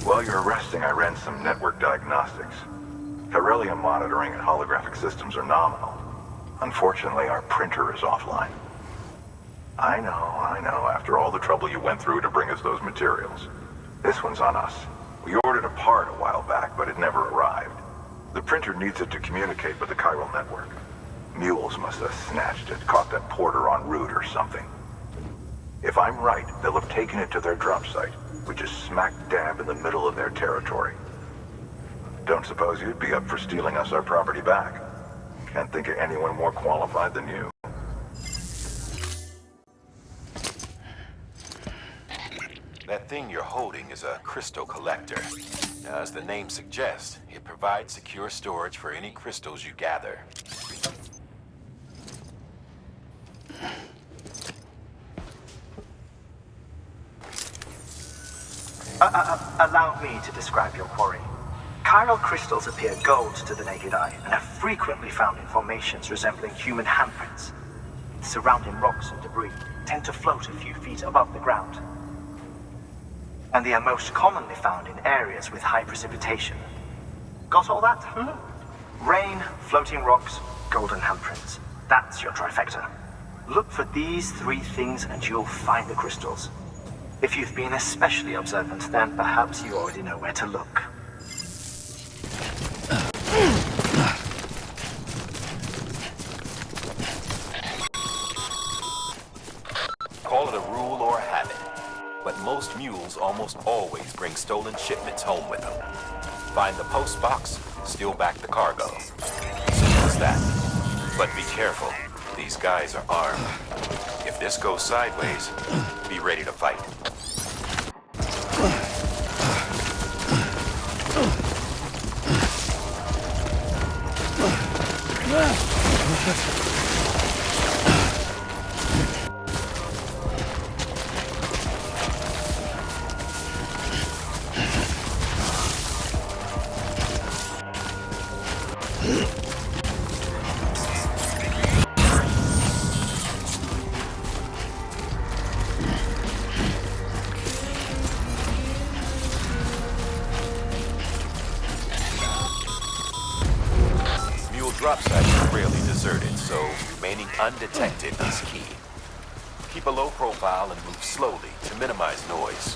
While you're resting, I ran some network diagnostics. Beryllium monitoring and holographic systems are nominal. Unfortunately, our printer is offline. I know, after all the trouble you went through to bring us those materials. This one's on us. We ordered a part a while back, but it never arrived. The printer needs it to communicate with the Chiral network. Mules must have snatched it, caught that porter en route or something. If I'm right, they'll have taken it to their drop site, which is smack dab in the middle of their territory. Don't suppose you'd be up for stealing us our property back? Can't think of anyone more qualified than you. That thing you're holding is a crystal collector. Now, as the name suggests, it provides secure storage for any crystals you gather. Allow me to describe your quarry. Chiral crystals appear gold to the naked eye and are frequently found in formations resembling human handprints. Surrounding rocks and debris tend to float a few feet above the ground. And they are most commonly found in areas with high precipitation. Got all that? Rain, floating rocks, golden handprints. That's your trifecta. Look for these three things and you'll find the crystals. If you've been especially observant, then perhaps you already know where to look. Call it a rule or a habit, but most mules almost always bring stolen shipments home with them. Find the post box, steal back the cargo. Simple as that. But be careful. These guys are armed. If this goes sideways, be ready to fight. Drop sites are rarely deserted, so remaining undetected is key. Keep a low profile and move slowly to minimize noise.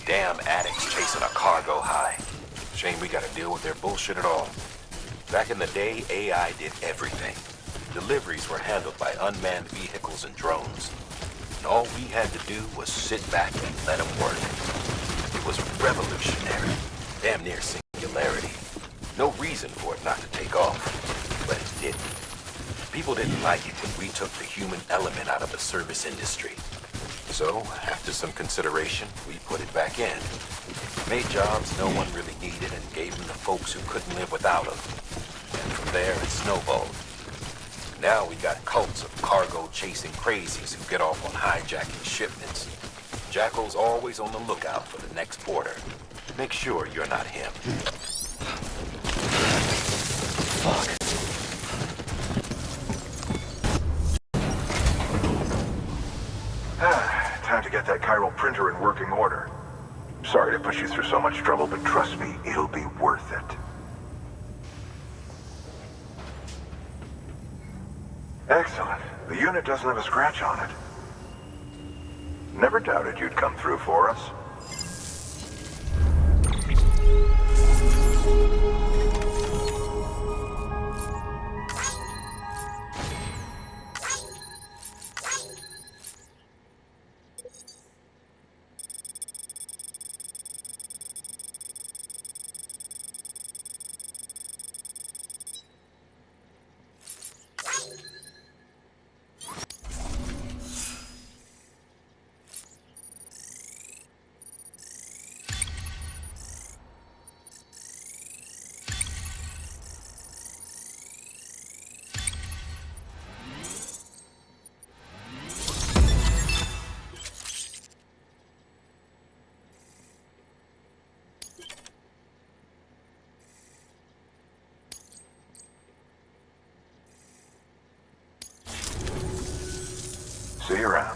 Damn addicts chasing a cargo high. Shame we gotta deal with their bullshit at all. Back in the day, AI did everything. Deliveries were handled by unmanned vehicles and drones. And all we had to do was sit back and let them work. It was revolutionary. Damn near singularity. No reason for it not to take off. But it didn't. People didn't like it when we took the human element out of the service industry. So, after some consideration, we put it back in. Made jobs no one really needed and gave them to folks who couldn't live without them. And from there, it snowballed. Now we got cults of cargo-chasing crazies who get off on hijacking shipments. Jackal's always on the lookout for the next order. Make sure you're not him. Fuck. chiral printer in working order. Sorry to put you through so much trouble, but trust me, it'll be worth it. Excellent. The unit doesn't have a scratch on it. Never doubted you'd come through for us. See you around.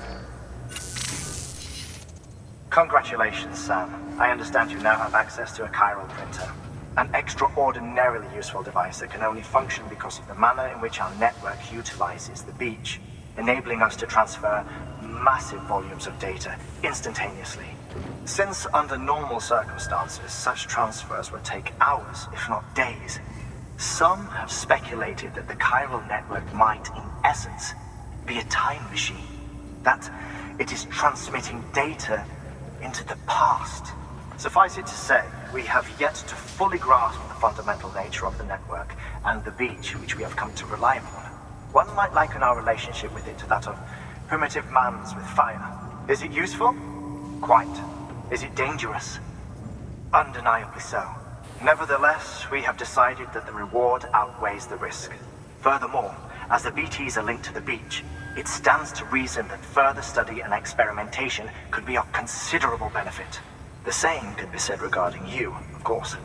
Congratulations, Sam. I understand you now have access to a chiral printer. An extraordinarily useful device that can only function because of the manner in which our network utilizes the beach, enabling us to transfer massive volumes of data instantaneously. Since under normal circumstances, such transfers would take hours, if not days, some have speculated that the chiral network might, in essence, be a time machine. That it is transmitting data into the past. Suffice it to say, we have yet to fully grasp the fundamental nature of the network and the beach which we have come to rely upon. One might liken our relationship with it to that of primitive man's with fire. Is it useful? Quite. Is it dangerous? Undeniably so. Nevertheless, we have decided that the reward outweighs the risk. Furthermore, as the BTs are linked to the beach, it stands to reason that further study and experimentation could be of considerable benefit. The same could be said regarding you, of course.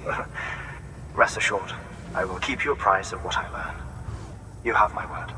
Rest assured, I will keep you apprised of what I learn. You have my word.